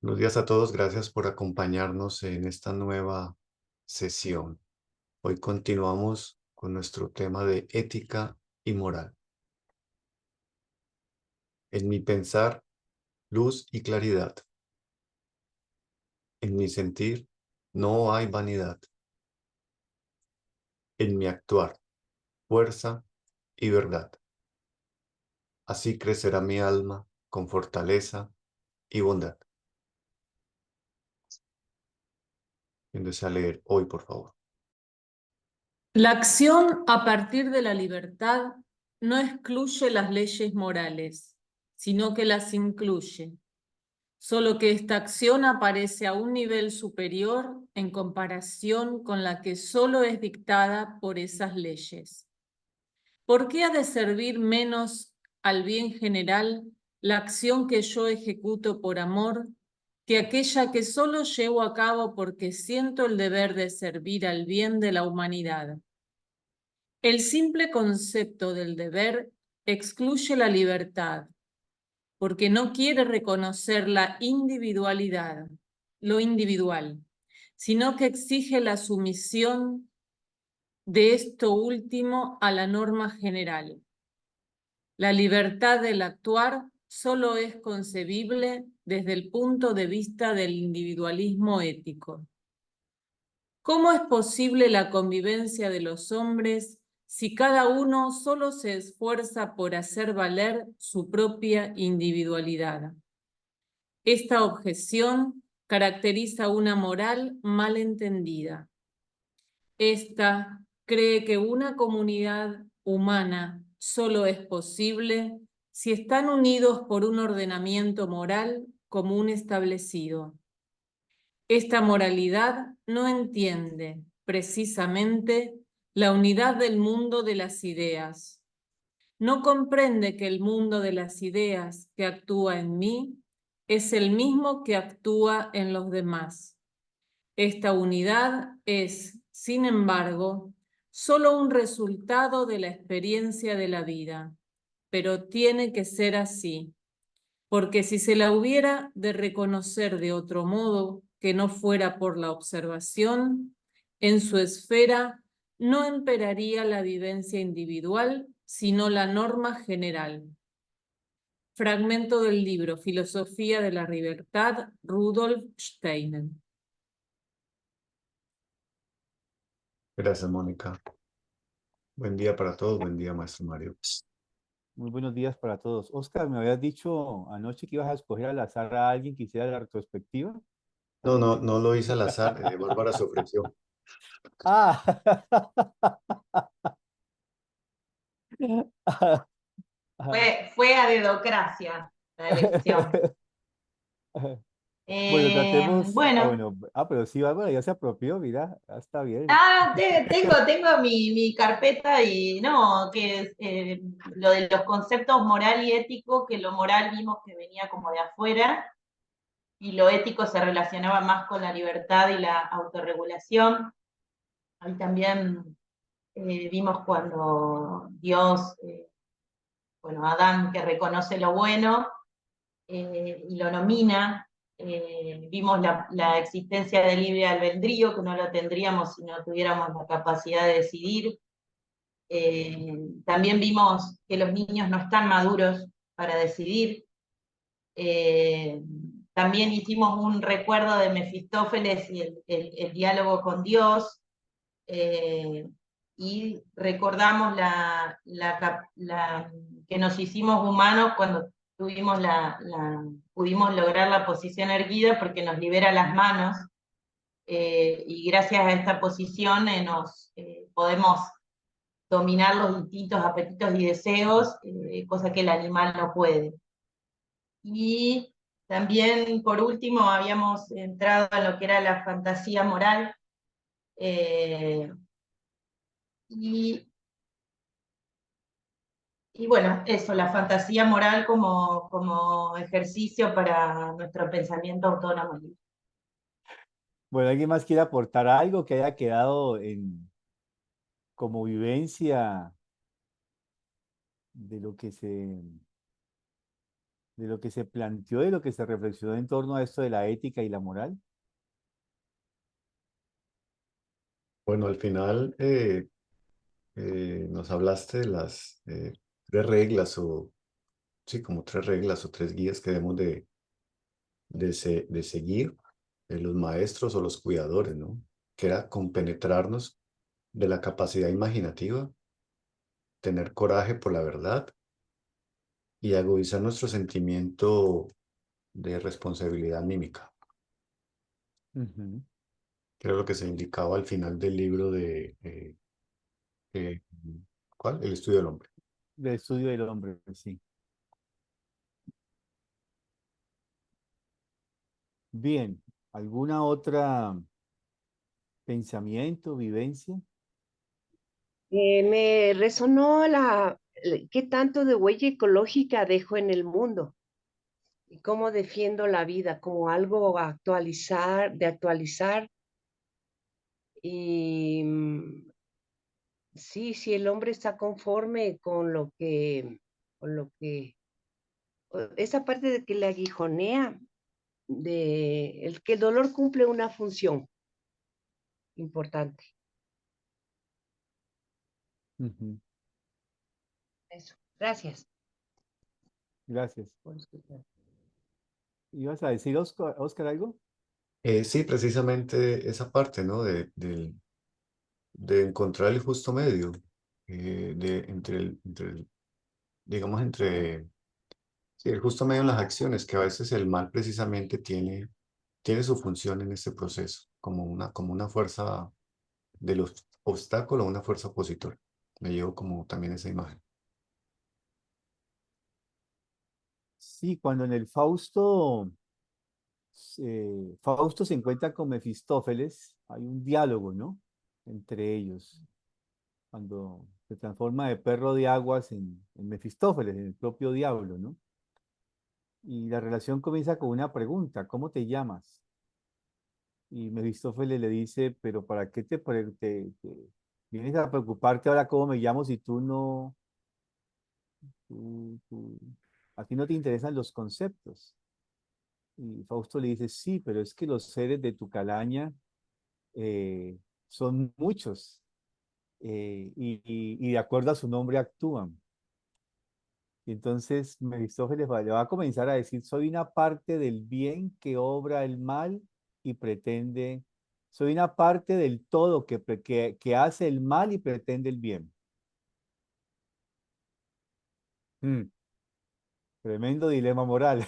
Buenos días a todos, gracias por acompañarnos en esta nueva sesión. Hoy continuamos con nuestro tema de ética y moral. En mi pensar, luz y claridad. En mi sentir, no hay vanidad. En mi actuar, fuerza y verdad. Así crecerá mi alma con fortaleza y bondad. ¿Quién desea leer hoy, por favor? La acción a partir de la libertad no excluye las leyes morales, sino que las incluye, solo que esta acción aparece a un nivel superior en comparación con la que solo es dictada por esas leyes. ¿Por qué ha de servir menos al bien general la acción que yo ejecuto por amor que aquella que solo llevo a cabo porque siento el deber de servir al bien de la humanidad? El simple concepto del deber excluye la libertad, porque no quiere reconocer la individualidad, lo individual, sino que exige la sumisión de esto último a la norma general. La libertad del actuar solo es concebible desde el punto de vista del individualismo ético. ¿Cómo es posible la convivencia de los hombres si cada uno solo se esfuerza por hacer valer su propia individualidad? Esta objeción caracteriza una moral mal entendida. Esta cree que una comunidad humana solo es posible si están unidos por un ordenamiento moral común establecido. Esta moralidad no entiende, precisamente, la unidad del mundo de las ideas. No comprende que el mundo de las ideas que actúa en mí es el mismo que actúa en los demás. Esta unidad es, sin embargo, solo un resultado de la experiencia de la vida, pero tiene que ser así, porque si se la hubiera de reconocer de otro modo que no fuera por la observación, en su esfera no imperaría la vivencia individual, sino la norma general. Fragmento del libro Filosofía de la Libertad, Rudolf Steiner. Gracias, Mónica. Buen día para todos, buen día, maestro Mario. Muy buenos días para todos. Oscar, me habías dicho anoche que ibas a escoger al azar a alguien que hiciera la retrospectiva. No lo hice al azar, Bárbara se ofreció. Ah, Fue a dedocracia la elección. bueno, tratemos. Bueno, Pero sí, Bárbara ya se apropió, mira, está bien. tengo mi carpeta y no, que es lo de los conceptos moral y ético, que lo moral vimos que venía como de afuera y lo ético se relacionaba más con la libertad y la autorregulación. Ahí también vimos cuando Dios, Adán que reconoce lo bueno y lo nomina. Vimos la existencia del libre albedrío, que no lo tendríamos si no tuviéramos la capacidad de decidir. También vimos que los niños no están maduros para decidir. También hicimos un recuerdo de Mefistófeles y el diálogo con Dios. Y recordamos que nos hicimos humanos cuando pudimos lograr la posición erguida porque nos libera las manos, y gracias a esta posición podemos dominar los distintos apetitos y deseos, cosa que el animal no puede. Y también, por último, habíamos entrado en lo que era la fantasía moral, y bueno, eso, la fantasía moral como ejercicio para nuestro pensamiento autónomo. Bueno, ¿alguien más quiere aportar algo que haya quedado como vivencia de lo que de lo que se planteó, de lo que se reflexionó en torno a esto de la ética y la moral. Bueno, al final nos hablaste de las tres reglas o, sí, como tres reglas o tres guías que debemos de seguir los maestros o los cuidadores, ¿no? Que era compenetrarnos de la capacidad imaginativa, tener coraje por la verdad y agudizar nuestro sentimiento de responsabilidad mímica, Ujú. que era lo que se indicaba al final del libro eh, ¿cuál? El estudio del hombre. Del estudio del hombre, sí. Bien, ¿alguna otra pensamiento, vivencia? Me resonó qué tanto de huella ecológica dejo en el mundo y cómo defiendo la vida como algo a actualizar, de actualizar. Y sí, si el hombre está conforme con lo que, esa parte de que le aguijonea, de el que el dolor cumple una función importante. Ujú. Eso. Gracias Gracias. por escuchar. ¿Ibas a decir, Oscar, algo? Sí, precisamente esa parte, ¿no? De encontrar el justo medio, digamos, sí, el justo medio en las acciones, que a veces el mal precisamente tiene su función en este proceso, como una fuerza de los obstáculos, una fuerza opositora. Me llevo como también esa imagen. Sí, cuando en el Fausto, Fausto se encuentra con Mefistófeles, hay un diálogo, ¿no? Entre ellos, cuando se transforma de perro de aguas en Mefistófeles, en el propio diablo, ¿no? Y la relación comienza con una pregunta: ¿cómo te llamas? Y Mefistófeles le dice: pero ¿para qué te vienes a preocuparte ahora cómo me llamo si tú no, tú- a ti no te interesan los conceptos? Y Fausto le dice: sí, pero es que los seres de tu calaña eh, son muchos, y de acuerdo a su nombre actúan. Y entonces le va a comenzar a decir: soy una parte del bien que obra el mal y pretende, soy una parte del todo que hace el mal y pretende el bien. Mm, tremendo dilema moral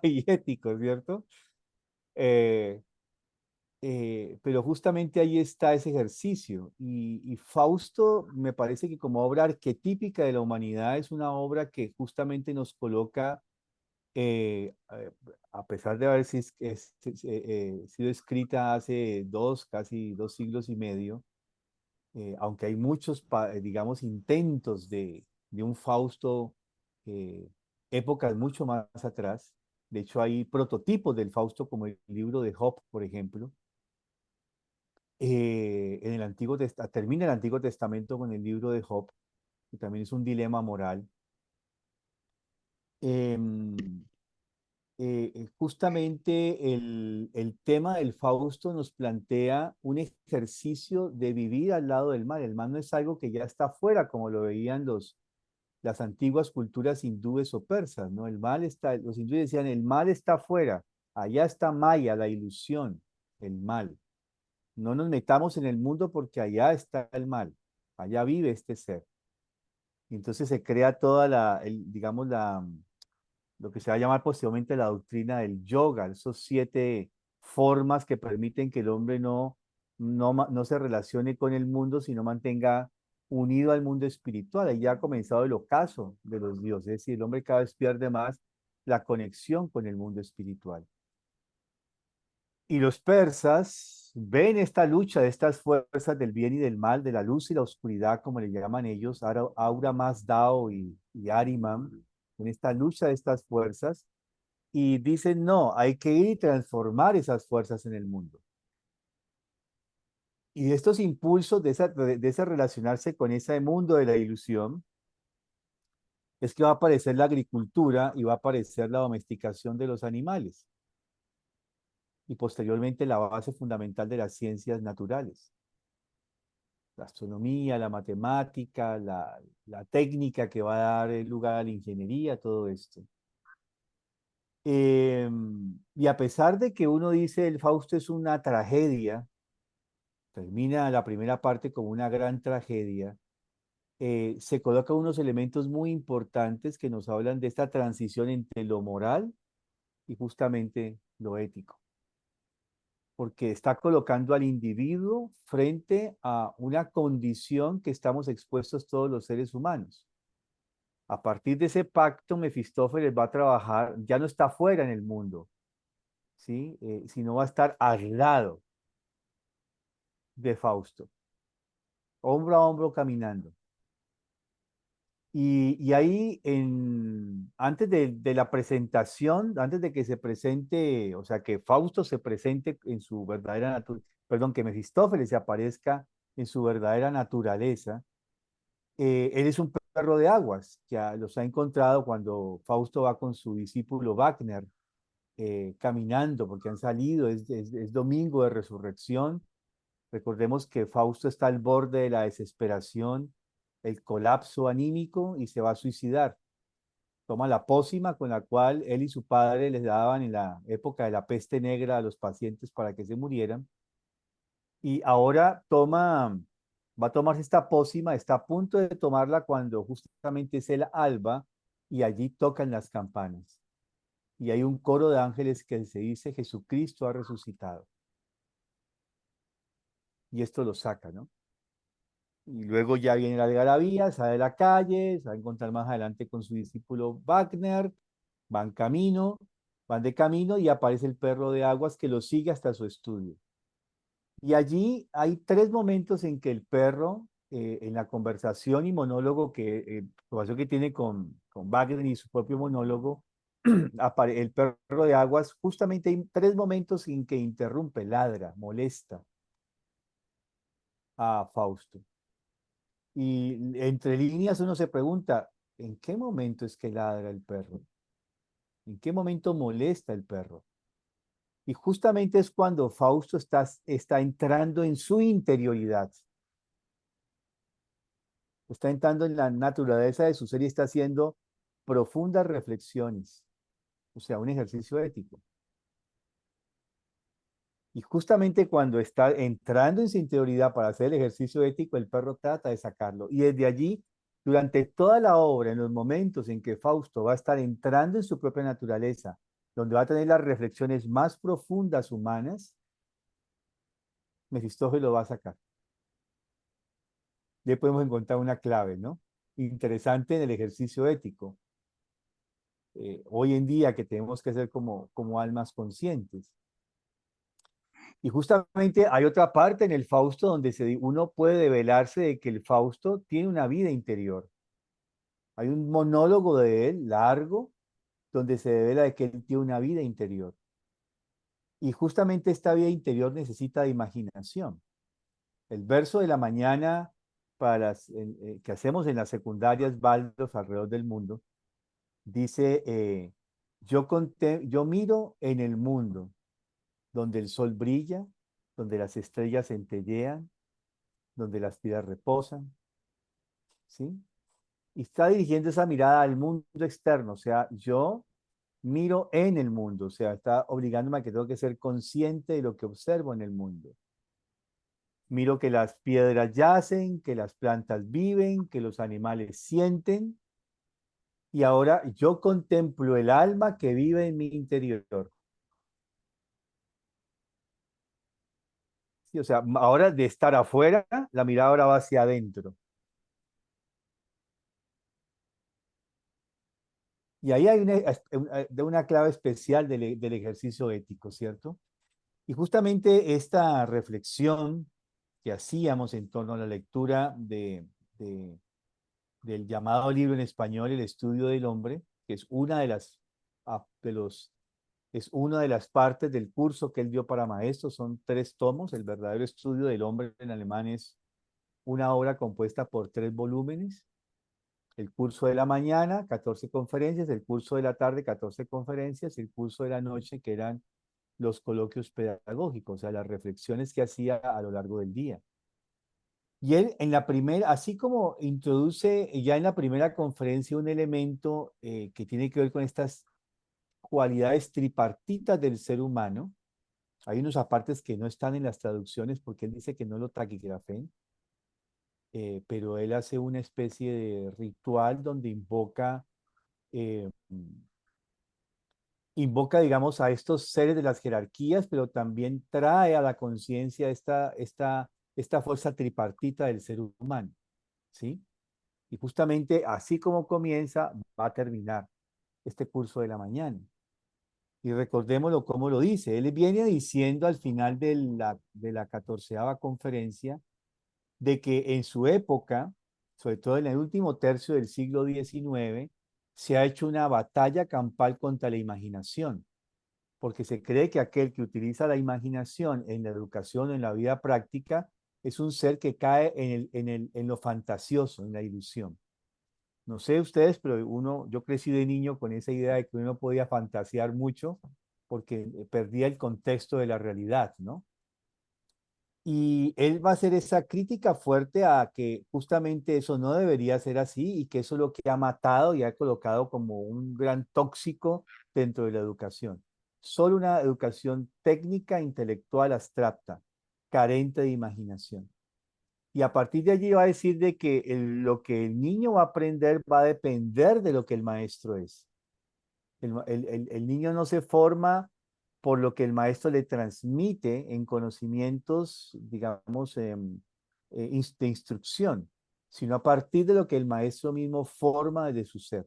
y ético, ¿cierto? Eh, pero justamente ahí está ese ejercicio. Y Fausto me parece que como obra arquetípica de la humanidad es una obra que justamente nos coloca, a pesar de haber sido escrita hace casi 2 siglos y medio, aunque hay muchos, digamos, intentos de un Fausto, eh, épocas mucho más atrás. De hecho, hay prototipos del Fausto como el libro de Job, por ejemplo. En el termina el Antiguo Testamento con el libro de Job, que también es un dilema moral. Em, Justamente el tema del Fausto nos plantea un ejercicio de vivir al lado del mal. El mal no es algo que ya está afuera, como lo veían las antiguas culturas hindúes o persas, ¿no? Los hindúes decían: el mal está afuera, allá está Maya, la ilusión, el mal. No nos metamos en el mundo porque allá está el mal, allá vive este ser. Y entonces se crea toda digamos, lo que se va a llamar posteriormente la doctrina del yoga, esos 7 formas que permiten que el hombre no se relacione con el mundo, sino mantenga unido al mundo espiritual. Ahí ya ha comenzado el ocaso de los dioses, es decir, el hombre cada vez pierde más la conexión con el mundo espiritual. Y los persas ven esta lucha de estas fuerzas del bien y del mal, de la luz y la oscuridad, como le llaman ellos, Aura Mazdao y Ahriman, en esta lucha de estas fuerzas, y dicen: no, hay que ir y transformar esas fuerzas en el mundo. Y de estos impulsos, de ese relacionarse con ese mundo de la ilusión, es que va a aparecer la agricultura y va a aparecer la domesticación de los animales y posteriormente la base fundamental de las ciencias naturales, la astronomía, la matemática, la técnica que va a dar lugar a la ingeniería, todo esto. Y a pesar de que uno dice el Fausto es una tragedia, termina la primera parte como una gran tragedia, se colocan unos elementos muy importantes que nos hablan de esta transición entre lo moral y justamente lo ético, porque está colocando al individuo frente a una condición que estamos expuestos todos los seres humanos. A partir de ese pacto, Mefistófeles va a trabajar, ya no está fuera en el mundo, ¿sí? Sino va a estar al lado de Fausto, hombro a hombro caminando. Y ahí, antes de la presentación, antes de que se presente, o sea, que Fausto se presente en su verdadera naturaleza, perdón, que Mefistófeles se aparezca en su verdadera naturaleza, él es un perro de aguas, que los ha encontrado cuando Fausto va con su discípulo Wagner caminando, porque han salido, es domingo de resurrección. Recordemos que Fausto está al borde de la desesperación, el colapso anímico y se va a suicidar. Toma la pócima con la cual él y su padre les daban en la época de la peste negra a los pacientes para que se murieran. Y ahora va a tomarse esta pócima, está a punto de tomarla cuando justamente es el alba y allí tocan las campanas. Y hay un coro de ángeles que se dice Jesucristo ha resucitado. Y esto lo saca, ¿no? Y luego ya viene la algarabía, sale a la calle, se va a encontrar más adelante con su discípulo Wagner, van camino, van de camino y aparece el perro de aguas que lo sigue hasta su estudio. Y allí hay tres momentos en que el perro, en la conversación y monólogo conversación que tiene con Wagner y su propio monólogo, el perro de aguas, justamente hay tres momentos en que interrumpe, ladra, molesta a Fausto. Y entre líneas uno se pregunta, ¿en qué momento es que ladra el perro? ¿En qué momento molesta el perro? Y justamente es cuando Fausto está entrando en su interioridad, está entrando en la naturaleza de su ser y está haciendo profundas reflexiones, o sea, un ejercicio ético. Y justamente cuando está entrando en su interioridad para hacer el ejercicio ético, el perro trata de sacarlo. Y desde allí, durante toda la obra, en los momentos en que Fausto va a estar entrando en su propia naturaleza, donde va a tener las reflexiones más profundas humanas, Mefistófeles lo va a sacar. Le podemos encontrar una clave, ¿no? Interesante en el ejercicio ético. Hoy en día que tenemos que ser como almas conscientes. Y justamente hay otra parte en el Fausto donde uno puede develarse de que el Fausto tiene una vida interior. Hay un monólogo de él largo donde se devela de que él tiene una vida interior. Y justamente esta vida interior necesita de imaginación. El verso de la mañana que hacemos en las secundarias Baldos alrededor del mundo dice, yo miro en el mundo donde el sol brilla, donde las estrellas centellean, donde las piedras reposan, ¿sí? Y está dirigiendo esa mirada al mundo externo, o sea, yo miro en el mundo, o sea, está obligándome a que tengo que ser consciente de lo que observo en el mundo. Miro que las piedras yacen, que las plantas viven, que los animales sienten, y ahora yo contemplo el alma que vive en mi interior. Sí, o sea, ahora de estar afuera, la mirada ahora va hacia adentro. Y ahí hay una clave especial del ejercicio ético, ¿cierto? Y justamente esta reflexión que hacíamos en torno a la lectura del llamado libro en español, El estudio del hombre, que es es una de las partes del curso que él dio para maestros, son 3 tomos. El verdadero estudio del hombre en alemán es una obra compuesta por 3 volúmenes. El curso de la mañana, 14 conferencias, el curso de la tarde, 14 conferencias, el curso de la noche, que eran los coloquios pedagógicos, o sea, las reflexiones que hacía a lo largo del día. Y él en la primera, así como introduce ya en la primera conferencia un elemento que tiene que ver con estas cualidades tripartitas del ser humano, hay unos apartes que no están en las traducciones porque él dice que no lo taquigrafen, pero él hace una especie de ritual donde eh, invoca, digamos, a estos seres de las jerarquías, pero también trae a la conciencia esta fuerza tripartita del ser humano, ¿sí? Y justamente así como comienza, va a terminar este curso de la mañana. Y recordémoslo cómo lo dice. Él viene diciendo al final de la 14ª conferencia de que en su época, sobre todo en el último tercio del siglo XIX, se ha hecho una batalla campal contra la imaginación, porque se cree que aquel que utiliza la imaginación en la educación o en la vida práctica es un ser que cae en lo fantasioso, en la ilusión. No sé ustedes, pero yo crecí de niño con esa idea de que uno podía fantasear mucho porque perdía el contexto de la realidad, ¿no? Y él va a hacer esa crítica fuerte a que justamente eso no debería ser así y que eso es lo que ha matado y ha colocado como un gran tóxico dentro de la educación. Solo una educación técnica, intelectual, abstracta, carente de imaginación. Y a partir de allí va a decir de que lo que el niño va a aprender va a depender de lo que el maestro es. El niño no se forma por lo que el maestro le transmite en conocimientos, digamos, de instrucción, sino a partir de lo que el maestro mismo forma desde su ser.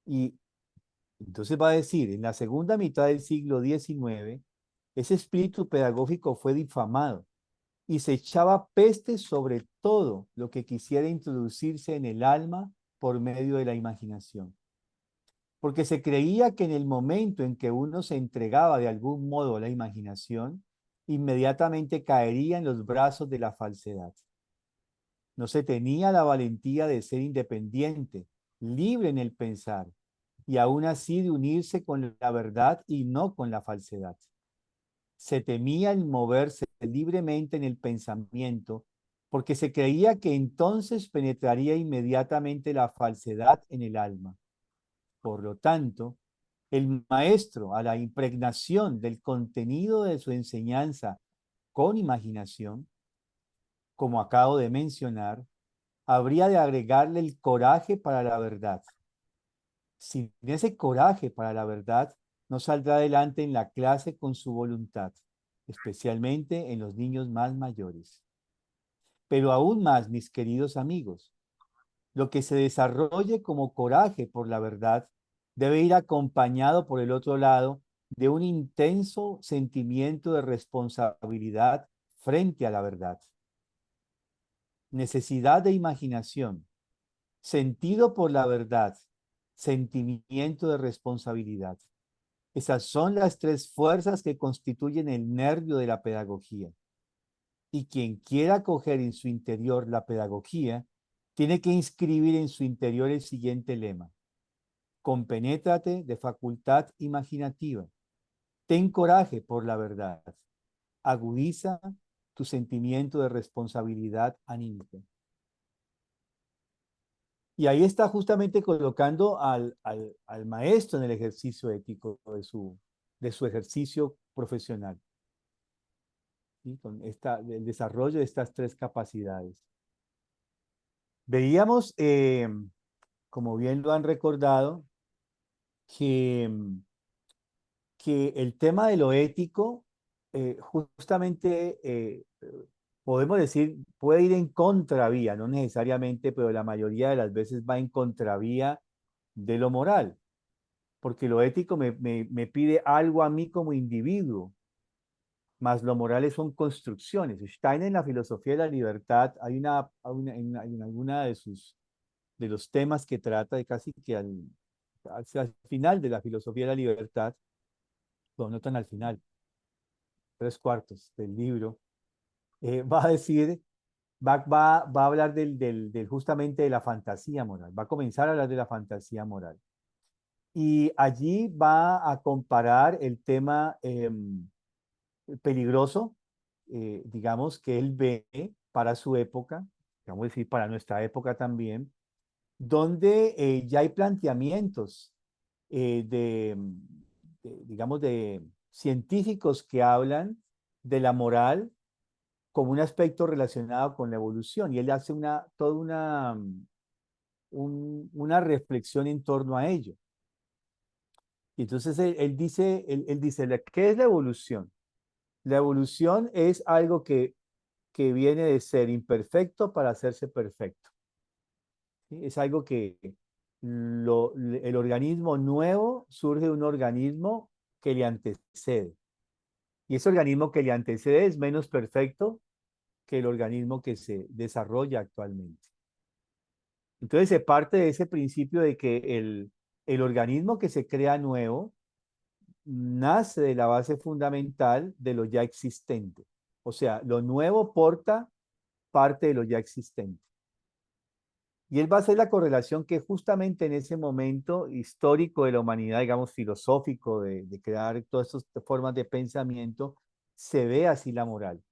Y entonces va a decir, en la segunda mitad del siglo XIX, ese espíritu pedagógico fue difamado y se echaba peste sobre todo lo que quisiera introducirse en el alma por medio de la imaginación. Porque se creía que en el momento en que uno se entregaba de algún modo a la imaginación, inmediatamente caería en los brazos de la falsedad. No se tenía la valentía de ser independiente, libre en el pensar, y aún así de unirse con la verdad y no con la falsedad. Se temía el moverse libremente en el pensamiento, porque se creía que entonces penetraría inmediatamente la falsedad en el alma. Por lo tanto, el maestro, a la impregnación del contenido de su enseñanza con imaginación, como acabo de mencionar, habría de agregarle el coraje para la verdad. Sin ese coraje para la verdad, no saldrá adelante en la clase con su voluntad, especialmente en los niños más mayores. Pero aún más, mis queridos amigos, lo que se desarrolle como coraje por la verdad debe ir acompañado por el otro lado de un intenso sentimiento de responsabilidad frente a la verdad. Necesidad de imaginación, sentido por la verdad, sentimiento de responsabilidad. Esas son las tres fuerzas que constituyen el nervio de la pedagogía. Y quien quiera coger en su interior la pedagogía, tiene que inscribir en su interior el siguiente lema: compenétrate de facultad imaginativa, ten coraje por la verdad, agudiza tu sentimiento de responsabilidad anímica. Y ahí está justamente colocando al maestro en el ejercicio ético de su ejercicio profesional, ¿sí? Con el desarrollo de estas tres capacidades. Veíamos, como bien lo han recordado, que, que el tema de lo ético, justamente podemos decir, puede ir en contravía, no necesariamente, pero la mayoría de las veces va en contravía de lo moral, porque lo ético me pide algo a mí como individuo, más lo moral son construcciones. Steiner en la filosofía de la libertad, en alguna de los temas que trata de casi que hacia el final de la filosofía de la libertad, lo notan al final, 3/4 del libro, va a decir va a hablar justamente de la fantasía moral, va a comenzar a hablar de la fantasía moral. Y allí va a comparar el tema peligroso, digamos, que él ve para su época, vamos a decir para nuestra época también, donde ya hay planteamientos digamos, de científicos que hablan de la moral como un aspecto relacionado con la evolución. Y él hace toda una reflexión en torno a ello. Y entonces él dice, ¿qué es la evolución? La evolución es algo que viene de ser imperfecto para hacerse perfecto. ¿Sí? Es algo que el organismo nuevo surge de un organismo que le antecede. Y ese organismo que le antecede es menos perfecto que el organismo que se desarrolla actualmente. Entonces se parte de ese principio de que el organismo que se crea nuevo nace de la base fundamental de lo ya existente. O sea, lo nuevo porta parte de lo ya existente. Y él va a hacer la correlación que justamente en ese momento histórico de la humanidad, digamos, filosófico, de crear todas estas formas de pensamiento, se ve así la moral.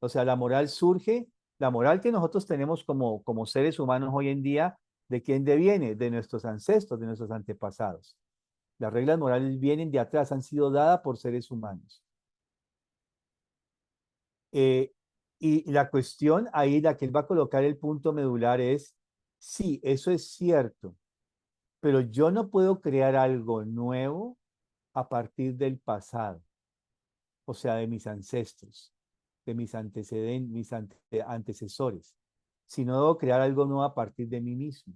O sea, la moral surge, la moral que nosotros tenemos como seres humanos hoy en día, ¿de quién deviene? De nuestros ancestros, de nuestros antepasados. Las reglas morales vienen de atrás, han sido dadas por seres humanos. Y la cuestión ahí, la que él va a colocar el punto medular es, sí, eso es cierto, pero yo no puedo crear algo nuevo a partir del pasado, o sea, de mis ancestros, de mis antecedentes, antecesores, sino debo crear algo nuevo a partir de mí mismo.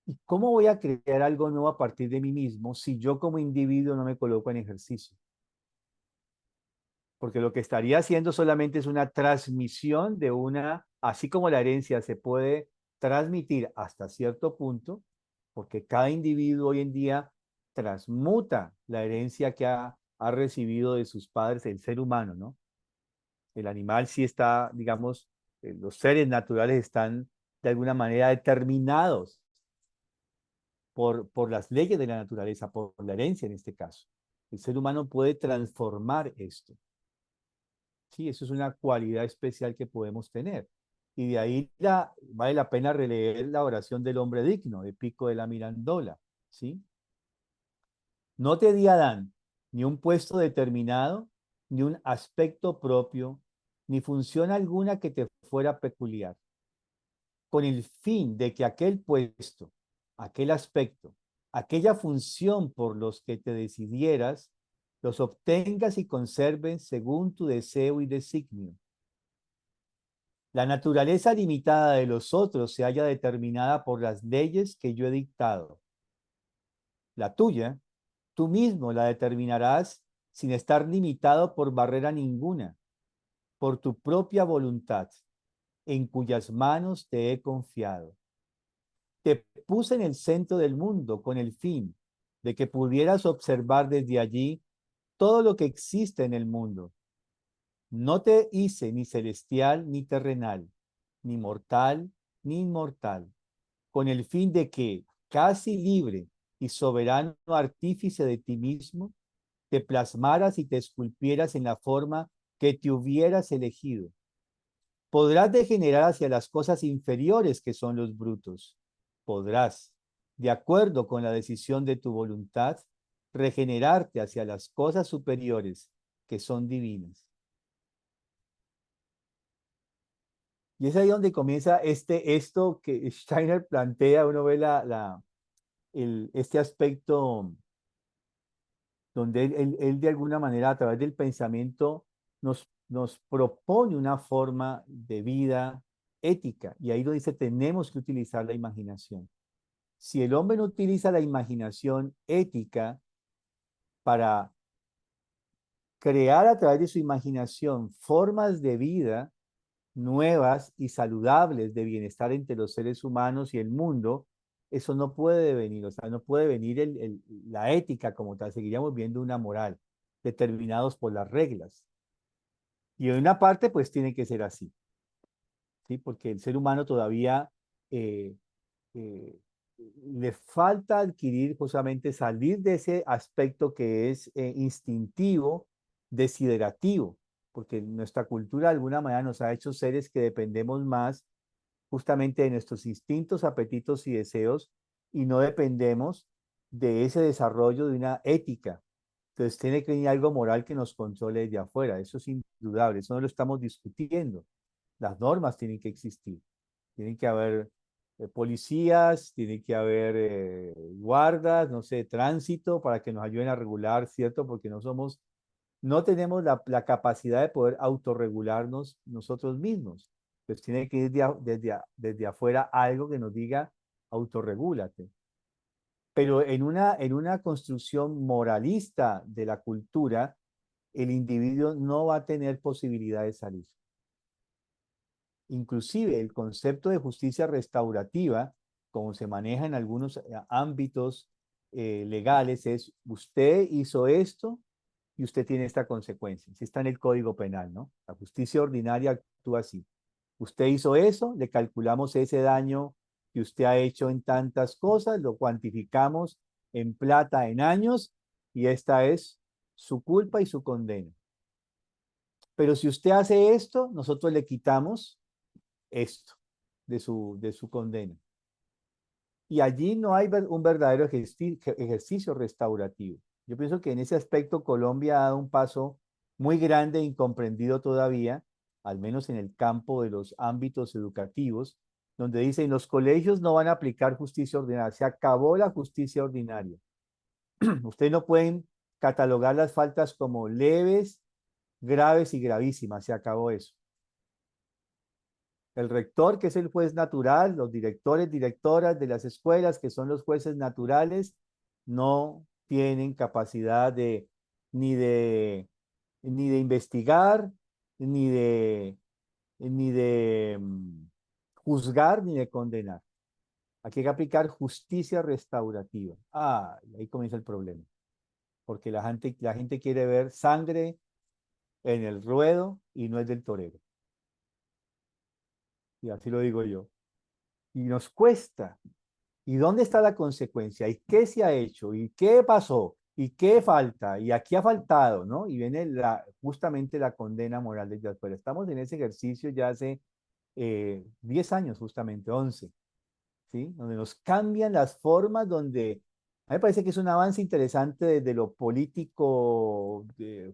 ¿Y cómo voy a crear algo nuevo a partir de mí mismo si yo como individuo no me coloco en ejercicio? Porque lo que estaría haciendo solamente es una transmisión así como la herencia se puede transmitir hasta cierto punto, porque cada individuo hoy en día transmuta la herencia que ha recibido de sus padres, el ser humano, ¿no? El animal sí está, digamos, los seres naturales están de alguna manera determinados por las leyes de la naturaleza, por la herencia en este caso. El ser humano puede transformar esto. Sí, eso es una cualidad especial que podemos tener. Y de ahí vale la pena releer la oración del hombre digno, de Pico de la Mirandola. ¿Sí? No te di, Adán, ni un puesto determinado, ni un aspecto propio, ni función alguna que te fuera peculiar, con el fin de que aquel puesto, aquel aspecto, aquella función por los que te decidieras, los obtengas y conserves según tu deseo y designio. La naturaleza limitada de los otros se halla determinada por las leyes que yo he dictado. La tuya, tú mismo la determinarás sin estar limitado por barrera ninguna, por tu propia voluntad, en cuyas manos te he confiado. Te puse en el centro del mundo con el fin de que pudieras observar desde allí todo lo que existe en el mundo. No te hice ni celestial ni terrenal, ni mortal ni inmortal, con el fin de que, casi libre y soberano artífice de ti mismo, te plasmaras y te esculpieras en la forma que te hubieras elegido. Podrás degenerar hacia las cosas inferiores que son los brutos. Podrás, de acuerdo con la decisión de tu voluntad, regenerarte hacia las cosas superiores que son divinas. Y es ahí donde comienza esto que Steiner plantea, uno ve este aspecto donde él de alguna manera a través del pensamiento nos propone una forma de vida ética. Y ahí lo dice, tenemos que utilizar la imaginación. Si el hombre no utiliza la imaginación ética para crear a través de su imaginación formas de vida nuevas y saludables de bienestar entre los seres humanos y el mundo, eso no puede venir, o sea, no puede venir la ética como tal, seguiríamos viendo una moral, determinados por las reglas. Y en una parte, pues tiene que ser así, ¿sí? Porque el ser humano todavía eh, eh, le falta adquirir, justamente salir de ese aspecto que es instintivo, desiderativo, porque nuestra cultura de alguna manera nos ha hecho seres que dependemos más justamente de nuestros instintos, apetitos y deseos, y no dependemos de ese desarrollo de una ética. Entonces tiene que venir algo moral que nos controle desde afuera, eso es indudable, eso no lo estamos discutiendo. Las normas tienen que existir, tienen que haber policías, tiene que haber guardas, no sé, tránsito para que nos ayuden a regular, ¿cierto? Porque no tenemos la capacidad de poder autorregularnos nosotros mismos. Pues tiene que ir desde afuera algo que nos diga autorregúlate. Pero en una construcción moralista de la cultura, el individuo no va a tener posibilidad de salir. Inclusive el concepto de justicia restaurativa, como se maneja en algunos ámbitos legales, es usted hizo esto y usted tiene esta consecuencia. Así está en el Código Penal, ¿no? La justicia ordinaria actúa así. Usted hizo eso, le calculamos ese daño que usted ha hecho en tantas cosas, lo cuantificamos en plata, en años, y esta es su culpa y su condena. Pero si usted hace esto, nosotros le quitamos esto de su condena. Y allí no hay un verdadero ejercicio restaurativo. Yo pienso que en ese aspecto Colombia ha dado un paso muy grande e incomprendido todavía, al menos en el campo de los ámbitos educativos, donde dicen los colegios no van a aplicar justicia ordinaria, se acabó la justicia ordinaria. Ustedes no pueden catalogar las faltas como leves, graves y gravísimas, se acabó eso. El rector, que es el juez natural, los directores, directoras de las escuelas, que son los jueces naturales, no tienen capacidad ni de, ni de investigar, ni de, ni de juzgar, ni de condenar. Aquí hay que aplicar justicia restaurativa. Ah, ahí comienza el problema. Porque la gente quiere ver sangre en el ruedo y no es del torero. Y así lo digo yo. Y nos cuesta. ¿Y dónde está la consecuencia? ¿Y qué se ha hecho? ¿Y qué pasó? ¿Y qué falta? ¿Y aquí ha faltado? ¿No? Y viene justamente la condena moral desde afuera. Estamos en ese ejercicio ya hace 10 años, justamente 11, ¿sí? Donde nos cambian las formas, donde a mí me parece que es un avance interesante desde lo político,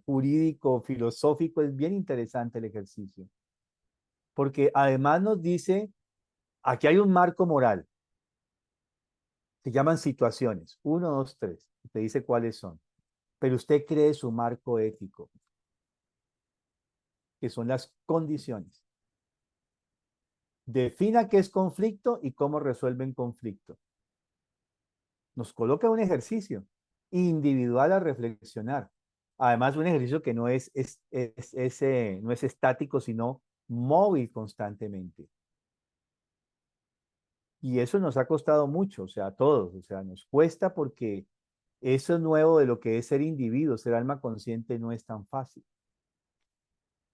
jurídico, filosófico. Es bien interesante el ejercicio. Porque además nos dice, aquí hay un marco moral. Se llaman situaciones, 1, 2, 3, te dice cuáles son. Pero usted cree su marco ético, que son las condiciones. Defina qué es conflicto y cómo resuelven conflicto. Nos coloca un ejercicio individual a reflexionar. Además, un ejercicio que no no es estático, sino móvil constantemente. Y eso nos ha costado mucho, o sea, a todos, o sea, nos cuesta porque eso nuevo de lo que es ser individuo, ser alma consciente, no es tan fácil.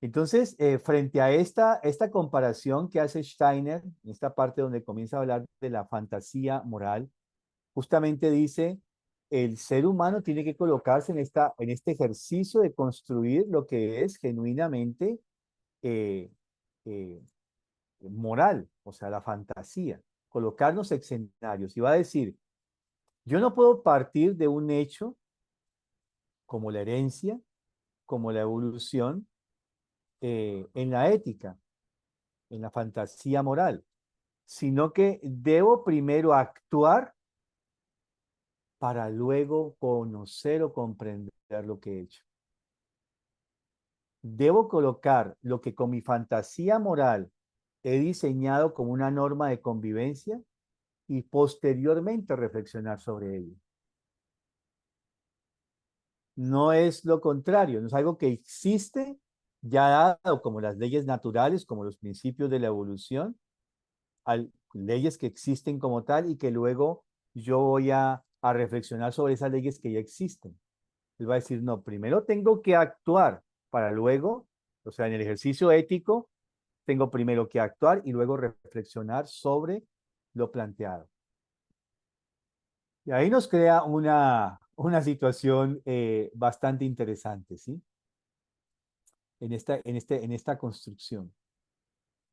Entonces, frente a esta comparación que hace Steiner, en esta parte donde comienza a hablar de la fantasía moral, justamente dice, el ser humano tiene que colocarse en este ejercicio de construir lo que es genuinamente eh, eh, moral, o sea, la fantasía, colocarnos escenarios. Y va a decir, yo no puedo partir de un hecho como la herencia, como la evolución, en la ética, en la fantasía moral, sino que debo primero actuar para luego conocer o comprender lo que he hecho. Debo colocar lo que con mi fantasía moral he diseñado como una norma de convivencia y posteriormente reflexionar sobre ello. No es lo contrario, no es algo que existe ya dado como las leyes naturales, como los principios de la evolución, leyes que existen como tal y que luego yo voy a reflexionar sobre esas leyes que ya existen. Él va a decir, no, primero tengo que actuar para luego O sea, en el ejercicio ético tengo primero que actuar y luego reflexionar sobre lo planteado. Y ahí nos crea una situación bastante interesante, ¿sí? En esta construcción.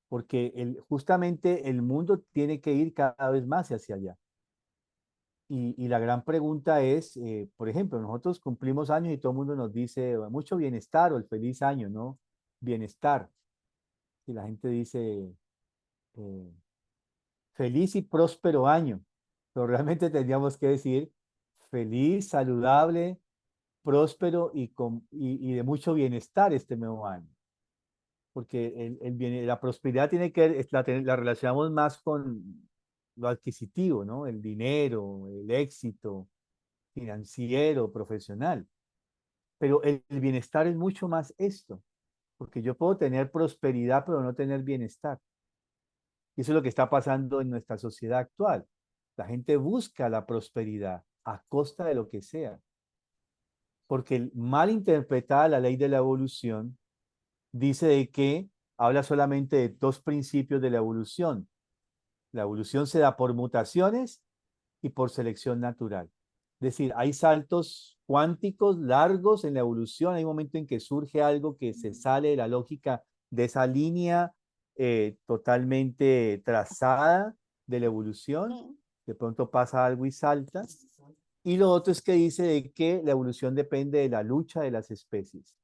Porque justamente el mundo tiene que ir cada vez más hacia allá. Y la gran pregunta es, por ejemplo, nosotros cumplimos años y todo el mundo nos dice mucho bienestar o el feliz año, ¿no? Bienestar. Y la gente dice eh, feliz y próspero año. Pero realmente tendríamos que decir feliz, saludable, próspero y de mucho bienestar este nuevo año. Porque la prosperidad tiene que ver, la relacionamos más con lo adquisitivo, ¿no? El dinero, el éxito financiero, profesional. Pero el bienestar es mucho más esto, porque yo puedo tener prosperidad, pero no tener bienestar. Y eso es lo que está pasando en nuestra sociedad actual. La gente busca la prosperidad a costa de lo que sea, porque mal interpretada la ley de la evolución dice de que habla solamente de dos principios de la evolución. La evolución se da por mutaciones y por selección natural. Es decir, hay saltos cuánticos largos en la evolución, hay un momento en que surge algo que se sale de la lógica de esa línea totalmente trazada de la evolución, de pronto pasa algo y salta. Y lo otro es que dice de que la evolución depende de la lucha de las especies.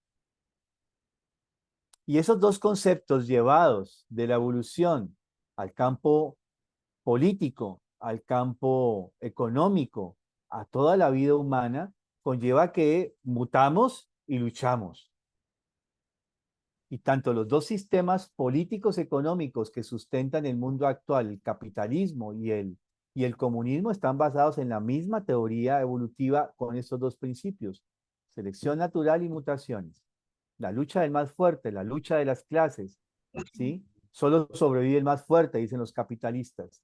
Y esos dos conceptos llevados de la evolución al campo político, al campo económico, a toda la vida humana, conlleva que mutamos y luchamos. Y tanto los dos sistemas políticos económicos que sustentan el mundo actual, el capitalismo y el comunismo, están basados en la misma teoría evolutiva con estos dos principios, selección natural y mutaciones. La lucha del más fuerte, la lucha de las clases, ¿sí? Solo sobrevive el más fuerte, dicen los capitalistas.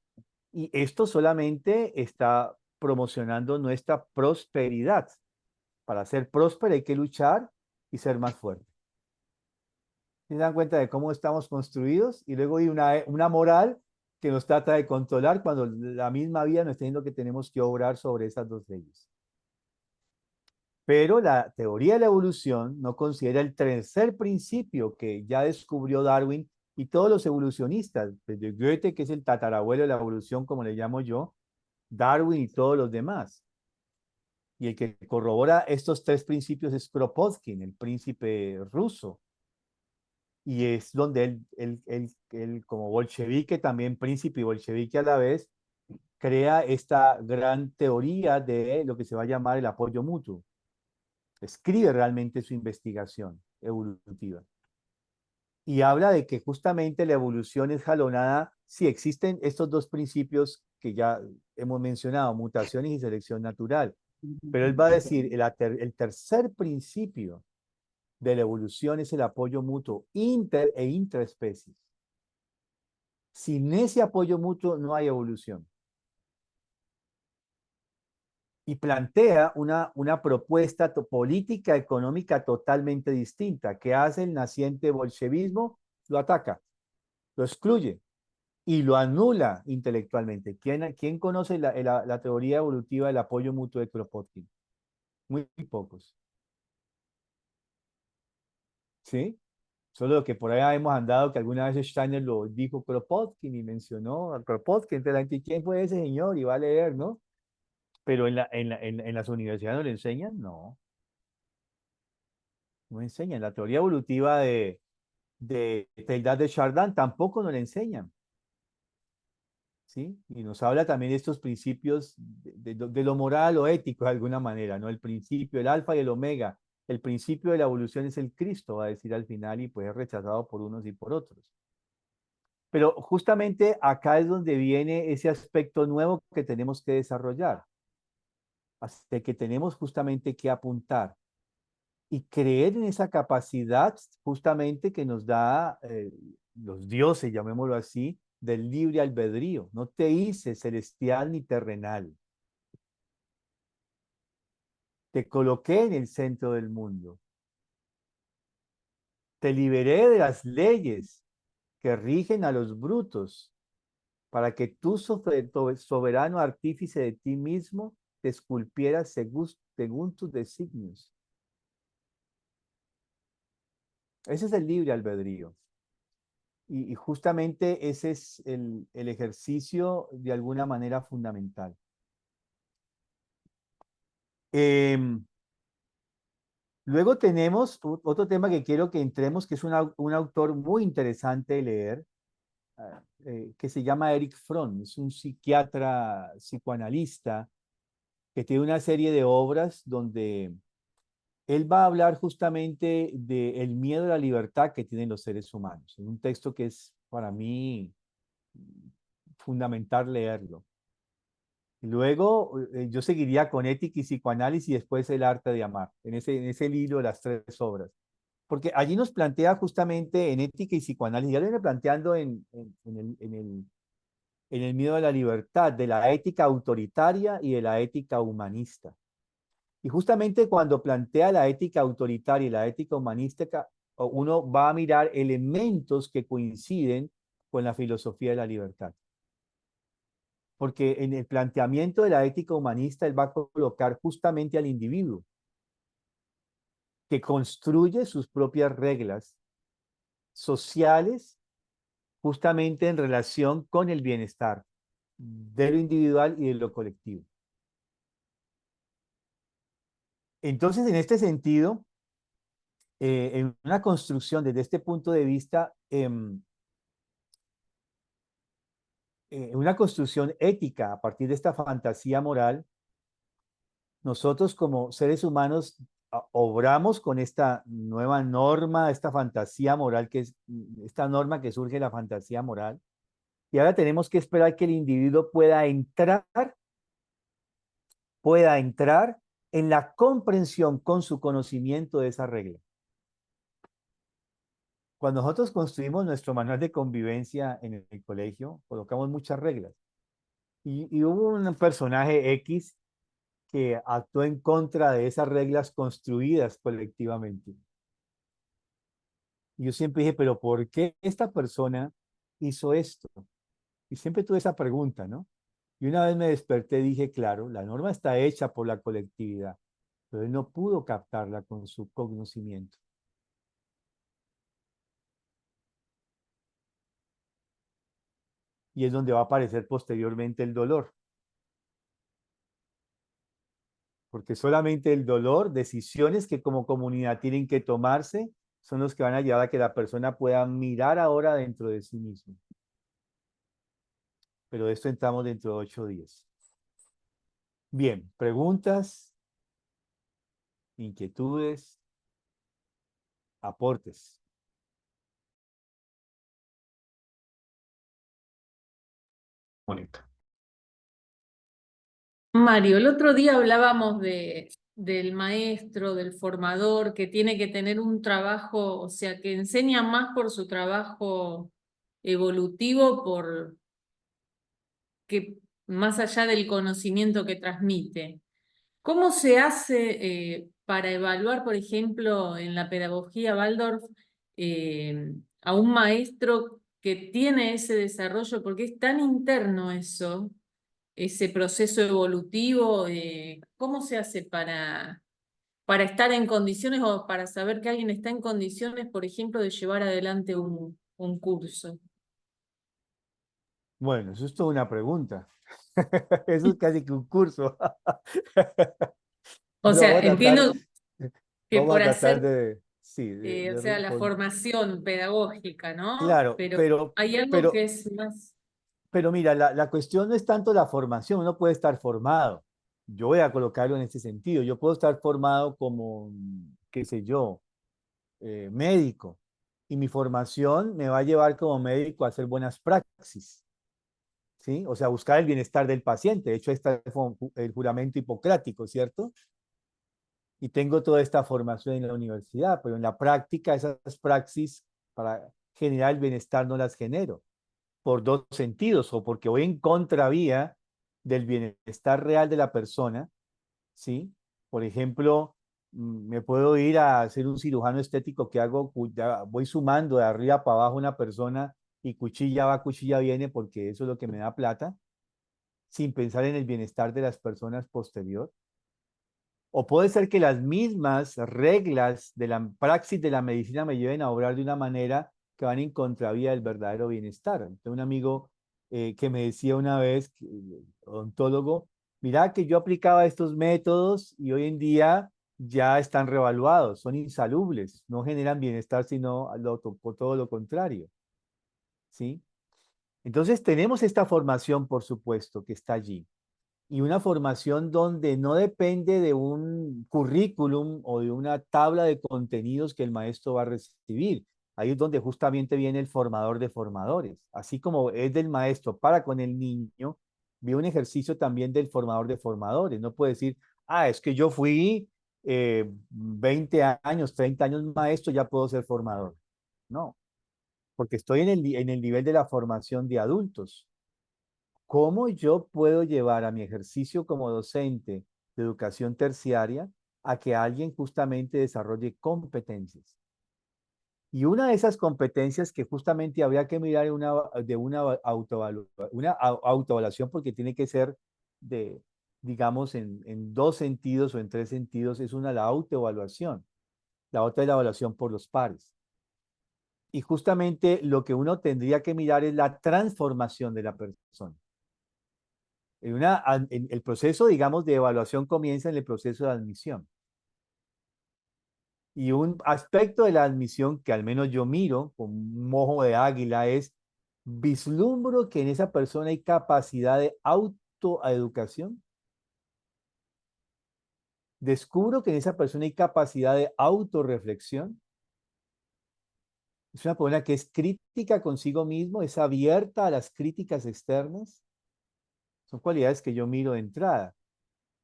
Y esto solamente está promocionando nuestra prosperidad. Para ser próspero hay que luchar y ser más fuerte. ¿Se dan cuenta de cómo estamos construidos? Y luego hay una moral que nos trata de controlar cuando la misma vida nos está diciendo que tenemos que obrar sobre esas dos leyes. Pero la teoría de la evolución no considera el tercer principio que ya descubrió Darwin y todos los evolucionistas, desde Goethe, que es el tatarabuelo de la evolución, como le llamo yo, Darwin y todos los demás. Y el que corrobora estos tres principios es Kropotkin, el príncipe ruso. Y es donde él como bolchevique, también príncipe y bolchevique a la vez, crea esta gran teoría de lo que se va a llamar el apoyo mutuo. Escribe realmente su investigación evolutiva. Y habla de que justamente la evolución es jalonada, si existen estos dos principios que ya hemos mencionado, mutaciones y selección natural. Pero él va a decir, el tercer principio de la evolución es el apoyo mutuo inter e intraespecies. Sin ese apoyo mutuo no hay evolución. Y plantea una propuesta política económica totalmente distinta. ¿Qué hace el naciente bolchevismo? Lo ataca, lo excluye y lo anula intelectualmente. ¿Quién conoce la teoría evolutiva del apoyo mutuo de Kropotkin? Muy pocos. ¿Sí? Solo que por ahí hemos andado que alguna vez Steiner lo dijo Kropotkin y mencionó a Kropotkin. Entonces la gente, ¿quién fue ese señor? Y va a leer, ¿no? Pero en las universidades no le enseñan, no. No enseñan. La teoría evolutiva de Teilhard de Chardin tampoco nos la enseñan. ¿Sí? Y nos habla también de estos principios de lo moral o ético de alguna manera, ¿no? El principio, el alfa y el omega. El principio de la evolución es el Cristo, va a decir al final, y pues es rechazado por unos y por otros. Pero justamente acá es donde viene ese aspecto nuevo que tenemos que desarrollar, hasta que tenemos justamente que apuntar y creer en esa capacidad justamente que nos da los dioses, llamémoslo así, del libre albedrío. No te hice celestial ni terrenal. Te coloqué en el centro del mundo. te liberé de las leyes que rigen a los brutos, para que tú, soberano artífice de ti mismo, te esculpieras según tus designios. Ese es el libre albedrío. Y justamente ese es el ejercicio de alguna manera fundamental. Luego tenemos otro tema que quiero que entremos, que es un autor muy interesante de leer, que se llama Erich Fromm. Es un psiquiatra, psicoanalista, que tiene una serie de obras donde él va a hablar justamente del miedo a la libertad que tienen los seres humanos. Es un texto que es para mí fundamental leerlo. Y luego yo seguiría con ética y psicoanálisis y después el arte de amar, en ese libro de las tres obras. Porque allí nos plantea justamente en ética y psicoanálisis, ya lo viene planteando en el miedo a la libertad, de la ética autoritaria y de la ética humanista. Y justamente cuando plantea la ética autoritaria y la ética humanística, uno va a mirar elementos que coinciden con la filosofía de la libertad. Porque en el planteamiento de la ética humanista, él va a colocar justamente al individuo, que construye sus propias reglas sociales justamente en relación con el bienestar de lo individual y de lo colectivo. Entonces, en este sentido, en una construcción desde este punto de vista, una construcción ética a partir de esta fantasía moral, nosotros como seres humanos obramos con esta nueva norma, esta fantasía moral, que es esta norma que surge de la fantasía moral, y ahora tenemos que esperar que el individuo pueda entrar en la comprensión con su conocimiento de esa regla. Cuando nosotros construimos nuestro manual de convivencia en el colegio, colocamos muchas reglas. Y hubo un personaje X que actuó en contra de esas reglas construidas colectivamente. Y yo siempre dije, pero ¿por qué esta persona hizo esto? Y siempre tuve esa pregunta, ¿no? Y una vez me desperté y dije, claro, la norma está hecha por la colectividad, pero él no pudo captarla con su conocimiento. Y es donde va a aparecer posteriormente el dolor. Porque solamente el dolor, decisiones que como comunidad tienen que tomarse, son los que van a llevar a que la persona pueda mirar ahora dentro de sí mismo. Pero de esto entramos dentro de 8 días. Bien, preguntas, inquietudes, aportes. Mónica. Mario, el otro día hablábamos del maestro, del formador, que tiene que tener un trabajo, o sea, que enseña más por su trabajo evolutivo, que más allá del conocimiento que transmite. ¿Cómo se hace para evaluar, por ejemplo, en la pedagogía Waldorf, a un maestro que tiene ese desarrollo? Porque es tan interno eso, ese proceso evolutivo. ¿Cómo se hace para estar en condiciones o para saber que alguien está en condiciones, por ejemplo, de llevar adelante un curso? Bueno, eso es toda una pregunta. Eso es casi que un curso. O Pero sea, entiendo que vamos a por tratar hacer, de, sí, o sea, la formación pedagógica, ¿no? claro, Pero hay algo que es más... pero mira, la cuestión no es tanto la formación, uno puede estar formado. Yo voy a colocarlo en este sentido. Yo puedo estar formado como, qué sé yo, médico. Y mi formación me va a llevar como médico a hacer buenas praxis, ¿sí? O sea, buscar el bienestar del paciente. De hecho, está el juramento hipocrático, ¿cierto? Y tengo toda esta formación en la universidad, pero en la práctica esas praxis para generar el bienestar no las genero por dos sentidos, o porque voy en contravía del bienestar real de la persona, ¿sí? Por ejemplo, me puedo ir a hacer un cirujano estético que hago, voy sumando de arriba para abajo una persona y cuchilla va, cuchilla viene, porque eso es lo que me da plata, sin pensar en el bienestar de las personas posterior. O puede ser que las mismas reglas de la praxis de la medicina me lleven a obrar de una manera que van en contravía del verdadero bienestar. Tengo un amigo que me decía una vez, odontólogo, mira que yo aplicaba estos métodos y hoy en día ya están revaluados, son insalubres, no generan bienestar, sino todo lo contrario. ¿Sí? Entonces tenemos esta formación, por supuesto, que está allí y una formación donde no depende de un currículum o de una tabla de contenidos que el maestro va a recibir. Ahí es donde justamente viene el formador de formadores. Así como es del maestro para con el niño, vi un ejercicio también del formador de formadores. No puede decir, ah, es que yo fui 20 años, 30 años maestro, ya puedo ser formador. No, porque estoy en el nivel de la formación de adultos. ¿Cómo yo puedo llevar a mi ejercicio como docente de educación terciaria a que alguien justamente desarrolle competencias? Y una de esas competencias que justamente habría que mirar de una autoevaluación, porque tiene que ser de, digamos, en dos sentidos o en tres sentidos, es una la autoevaluación, la otra es la evaluación por los pares. Y justamente lo que uno tendría que mirar es la transformación de la persona. El proceso, digamos, de evaluación comienza en el proceso de admisión. Y un aspecto de la admisión que al menos yo miro con un ojo de águila es, vislumbro que en esa persona hay capacidad de autoeducación. Descubro que en esa persona hay capacidad de autorreflexión. Es una persona que es crítica consigo mismo, es abierta a las críticas externas. Son cualidades que yo miro de entrada.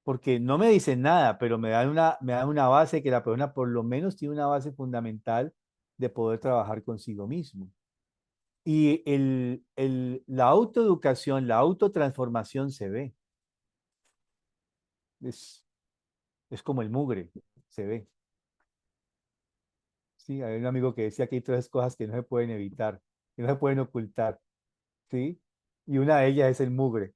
Porque no me dicen nada, pero me dan una base que la persona por lo menos tiene una base fundamental de poder trabajar consigo mismo. Y la autoeducación, la autotransformación se ve. Es, es como el mugre, se ve. Sí, hay un amigo que decía que hay tres cosas que no se pueden evitar, que no se pueden ocultar. ¿Sí? Y una de ellas es el mugre.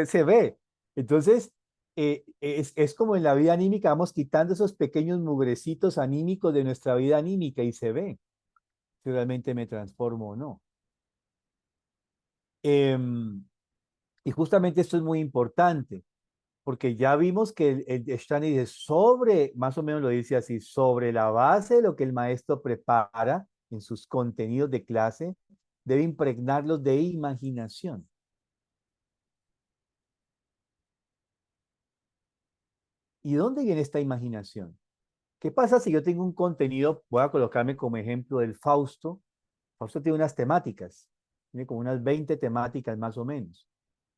Se ve. Entonces, es como en la vida anímica, vamos quitando esos pequeños mugrecitos anímicos de nuestra vida anímica y se ve si realmente me transformo o no. Y justamente esto es muy importante, porque ya vimos que el Stani dice sobre, más o menos lo dice así, sobre la base de lo que el maestro prepara en sus contenidos de clase, debe impregnarlos de imaginación. ¿Y dónde viene esta imaginación? ¿Qué pasa si yo tengo un contenido? Voy a colocarme como ejemplo del Fausto. Fausto tiene unas temáticas, tiene como unas 20 temáticas más o menos.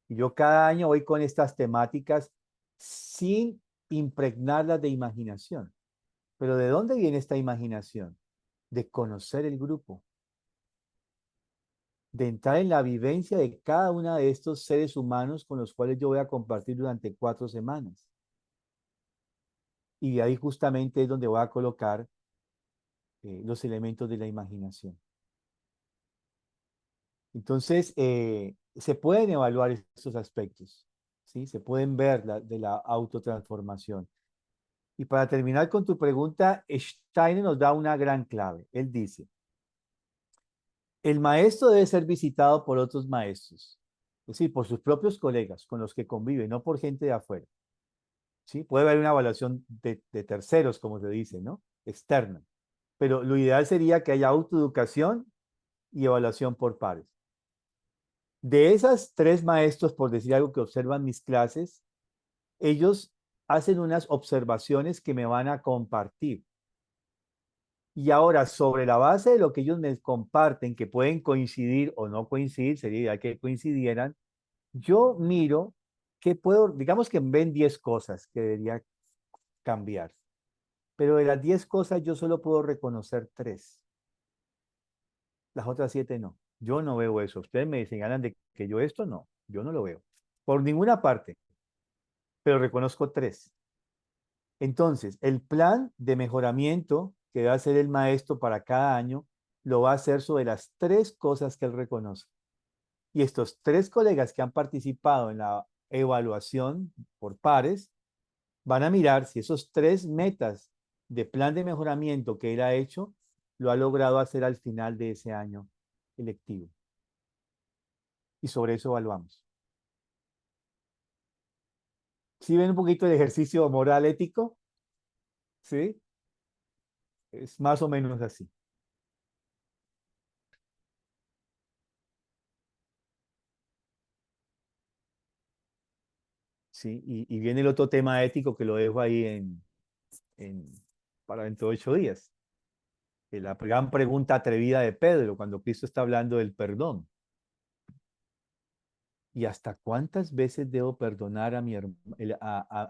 Y yo cada año voy con estas temáticas sin impregnarlas de imaginación. Pero ¿de dónde viene esta imaginación? De conocer el grupo, de entrar en la vivencia de cada uno de estos seres humanos con los cuales yo voy a compartir durante 4 semanas. Y de ahí justamente es donde voy a colocar los elementos de la imaginación. Entonces, se pueden evaluar estos aspectos, ¿sí? Se pueden ver de la autotransformación. Y para terminar con tu pregunta, Steiner nos da una gran clave. Él dice, el maestro debe ser visitado por otros maestros, es decir, por sus propios colegas con los que convive, no por gente de afuera. ¿Sí? Puede haber una evaluación de terceros, como se dice, ¿no? Externa. Pero lo ideal sería que haya autoeducación y evaluación por pares. De esas 3 maestros, por decir algo, que observan mis clases, ellos hacen unas observaciones que me van a compartir. Y ahora, sobre la base de lo que ellos me comparten, que pueden coincidir o no coincidir, sería ideal que coincidieran, yo miro que puedo, digamos que ven 10 cosas que debería cambiar. Pero de las 10 cosas yo solo puedo reconocer 3. Las otras 7 no. Yo no veo eso. Ustedes me señalan de que yo esto no. Yo no lo veo. Por ninguna parte. Pero reconozco 3. Entonces, el plan de mejoramiento que va a hacer el maestro para cada año lo va a hacer sobre las 3 cosas que él reconoce. Y estos 3 colegas que han participado en la evaluación por pares van a mirar si esos 3 metas de plan de mejoramiento que él ha hecho lo ha logrado hacer al final de ese año electivo. Y sobre eso evaluamos. ¿Sí ven un poquito el ejercicio moral ético? ¿Sí? Es más o menos así. ¿Sí? Y viene el otro tema ético que lo dejo ahí para dentro de 8 días. La gran pregunta atrevida de Pedro cuando Cristo está hablando del perdón. ¿Y hasta cuántas veces debo perdonar a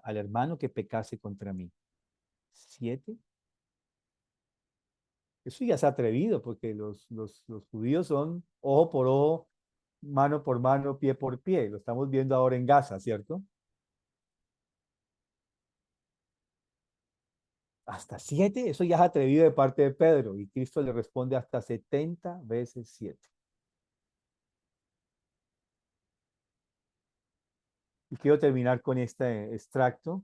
al hermano que pecase contra mí? ¿7? Eso ya es atrevido porque los judíos son ojo por ojo, mano por mano, pie por pie. Lo estamos viendo ahora en Gaza, ¿cierto? Hasta 7, eso ya es atrevido de parte de Pedro. Y Cristo le responde hasta 70 veces 7. Y quiero terminar con este extracto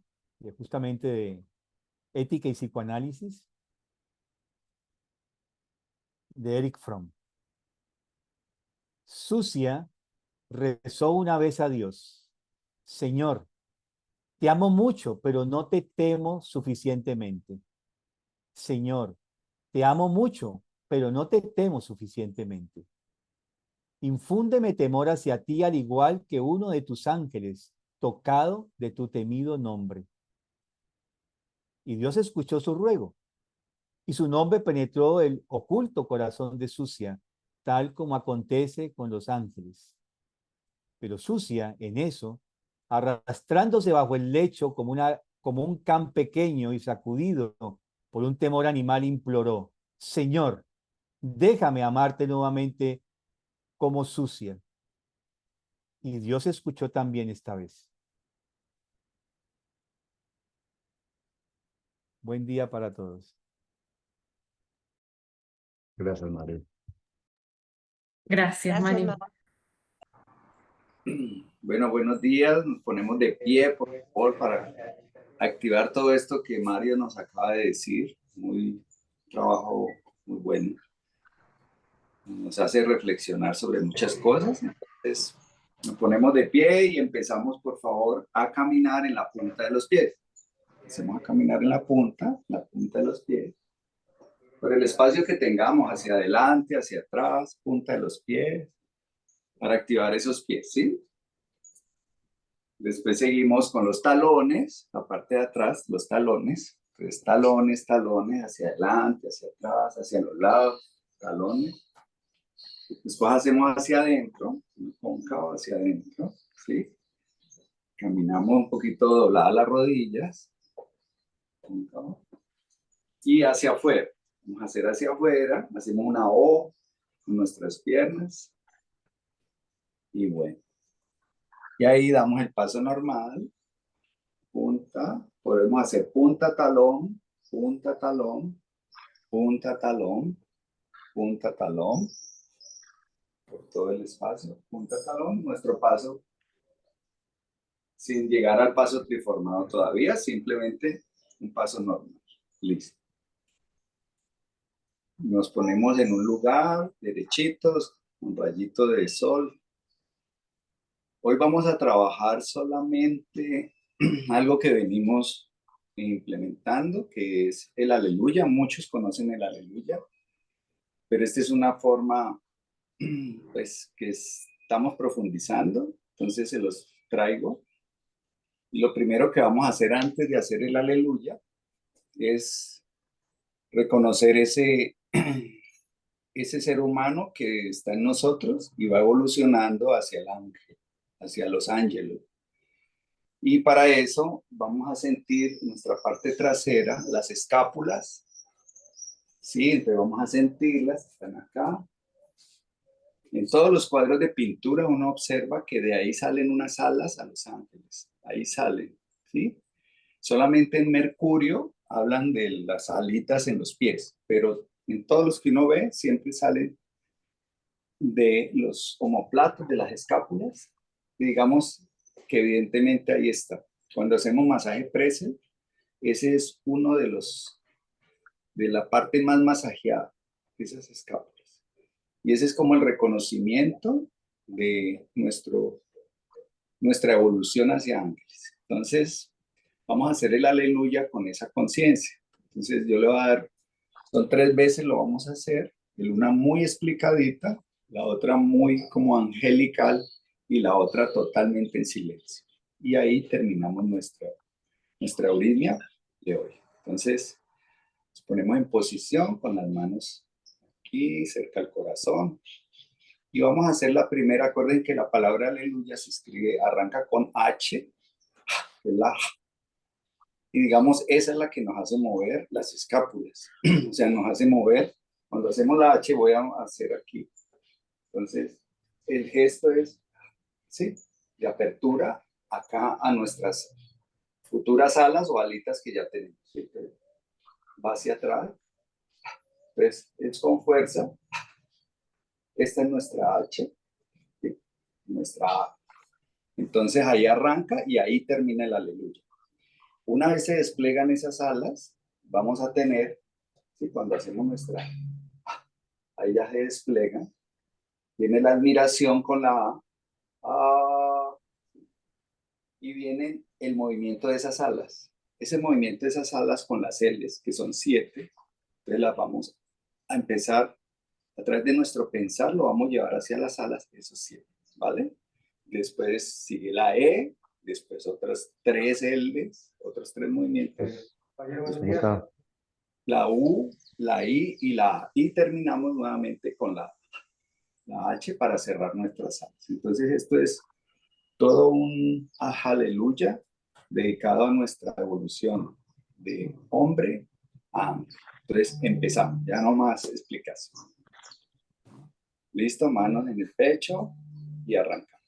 justamente de Ética y Psicoanálisis de Eric Fromm. Sucia rezó una vez a Dios: Señor, te amo mucho, pero no te temo suficientemente. Señor, te amo mucho, pero no te temo suficientemente. Infúndeme temor hacia ti al igual que uno de tus ángeles, tocado de tu temido nombre. Y Dios escuchó su ruego, y su nombre penetró el oculto corazón de Sucia, tal como acontece con los ángeles. Pero Sucia, en eso, arrastrándose bajo el lecho como un can pequeño y sacudido por un temor animal, imploró: Señor, déjame amarte nuevamente como Sucia. Y Dios escuchó también esta vez. Buen día para todos. Gracias, Mario. Gracias, Mario. Bueno, buenos días. Nos ponemos de pie, por favor, para activar todo esto que Mario nos acaba de decir. Trabajo muy bueno. Nos hace reflexionar sobre muchas cosas. Entonces, nos ponemos de pie y empezamos, por favor, a caminar en la punta de los pies. Empecemos a caminar en la punta de los pies. Por el espacio que tengamos, hacia adelante, hacia atrás, punta de los pies, para activar esos pies, ¿sí? Después seguimos con los talones, la parte de atrás, los talones. Entonces, talones, talones, hacia adelante, hacia atrás, hacia los lados, talones. Después hacemos hacia adentro, cóncavo hacia adentro, ¿sí? Caminamos un poquito dobladas las rodillas, cóncavo. Y hacia afuera. Vamos a hacer hacia afuera, hacemos una O con nuestras piernas. Y bueno. Y ahí damos el paso normal. Punta, podemos hacer punta, talón, punta, talón, punta, talón, punta, talón, por todo el espacio, punta, talón, nuestro paso, sin llegar al paso triformado todavía, simplemente un paso normal, listo. Nos ponemos en un lugar, derechitos, un rayito de sol. Hoy vamos a trabajar solamente algo que venimos implementando, que es el aleluya. Muchos conocen el aleluya, pero esta es una forma pues que estamos profundizando, entonces se los traigo. Y lo primero que vamos a hacer antes de hacer el aleluya es reconocer ese ser humano que está en nosotros y va evolucionando hacia el ángel, hacia los ángeles. Y para eso vamos a sentir nuestra parte trasera, las escápulas. Sí, entonces vamos a sentirlas, están acá. En todos los cuadros de pintura uno observa que de ahí salen unas alas a los ángeles. Ahí salen, ¿sí? Solamente en Mercurio hablan de las alitas en los pies, pero en todos los que uno ve siempre salen de los omoplatos, de las escápulas. Y digamos que evidentemente ahí está. Cuando hacemos masaje present, ese es uno de los, de la parte más masajeada, de esas escápulas. Y ese es como el reconocimiento de nuestra evolución hacia ángeles. Entonces, vamos a hacer el aleluya con esa conciencia. Entonces, yo le voy a dar, son 3 veces lo vamos a hacer, una muy explicadita, la otra muy como angelical y la otra totalmente en silencio. Y ahí terminamos nuestra eurimia de hoy. Entonces, nos ponemos en posición con las manos aquí cerca al corazón. Y vamos a hacer la primera. Acuerden que la palabra aleluya se escribe, arranca con H, que es la, y digamos, esa es la que nos hace mover las escápulas. O sea, nos hace mover. Cuando hacemos la H, voy a hacer aquí. Entonces, el gesto es, ¿sí? De apertura acá a nuestras futuras alas o alitas que ya tenemos. ¿Sí? Va hacia atrás. Entonces, es con fuerza. Esta es nuestra H. ¿Sí? Nuestra A. Entonces, ahí arranca y ahí termina el aleluya. Una vez se desplegan esas alas, vamos a tener, ¿sí? Cuando hacemos nuestra, ahí ya se despliega, viene la admiración con la A, y viene el movimiento de esas alas. Ese movimiento de esas alas con las L's, que son 7, entonces las vamos a empezar a través de nuestro pensar, lo vamos a llevar hacia las alas, esos 7, ¿vale? Después sigue la E, después otras 3 L's, otros 3 movimientos. La U, la I y la A. Y terminamos nuevamente con la H para cerrar nuestras alas. Entonces esto es todo un aleluya dedicado a nuestra evolución de hombre a ángel. Entonces empezamos, ya no más explicación. Listo, manos en el pecho y arrancamos.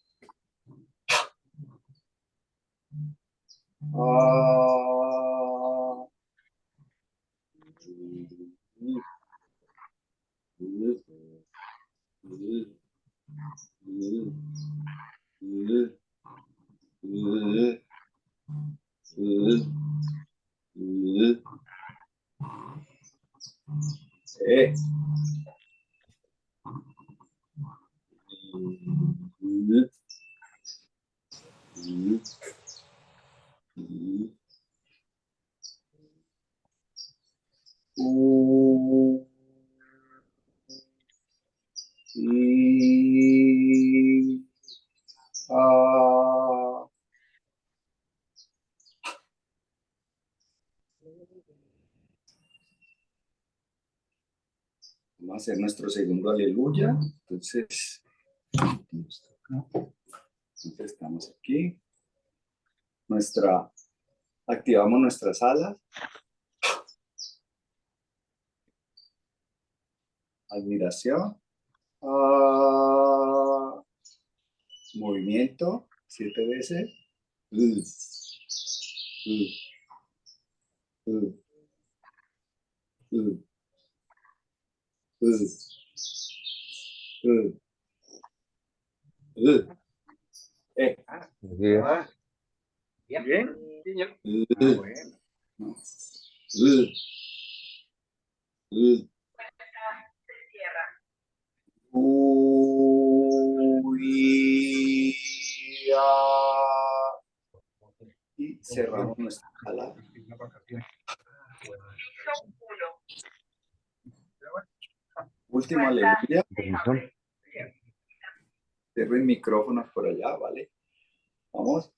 Vamos a hacer nuestro segundo aleluya. Entonces estamos aquí. Activamos nuestras alas. Admiración. Movimiento. 7 veces. Bien. Y cerramos nuestra ala. Último aleluya. Cierren micrófonos por allá, ¿vale? Vamos.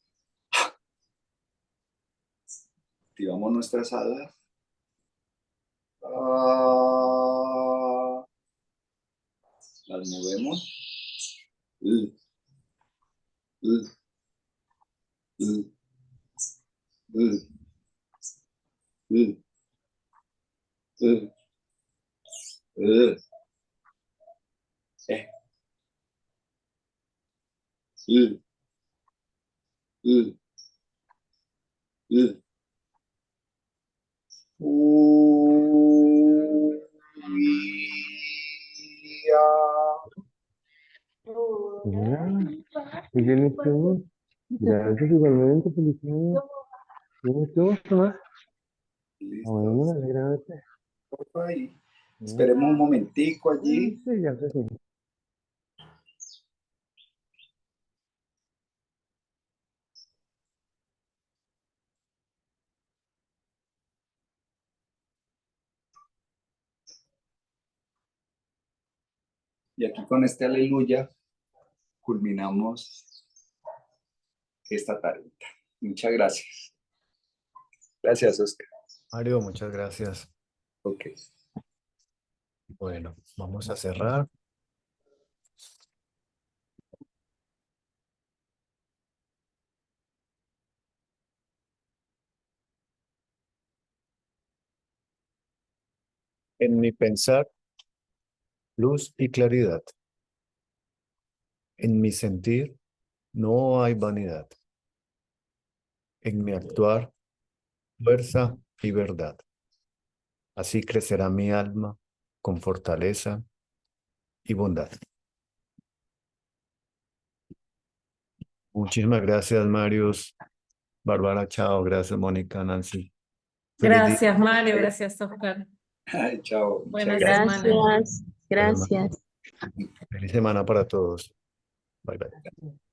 Activamos nuestras alas. Las movemos. Uia. ¿Y tienes tú? Gracias igualmente, felicidades. ¿Tienes tú, Tomás? Bueno, me Listos. alegra verte. Porfa, y esperemos un momentico allí. Sí, ya sé. Y aquí con este aleluya culminamos esta tarea. Muchas gracias. Gracias, Oscar. Mario, muchas gracias. Ok. Bueno, vamos a cerrar. En mi pensar, luz y claridad. En mi sentir, no hay vanidad. En mi actuar, fuerza y verdad. Así crecerá mi alma con fortaleza y bondad. Muchísimas gracias, Marius. Bárbara, chao. Gracias, Mónica, Nancy. Feliz día. Gracias, Mario, gracias, Oscar. Ay, chao. Muchas Buena gracias. semana. Gracias, gracias. Feliz semana para todos. Bye, bye.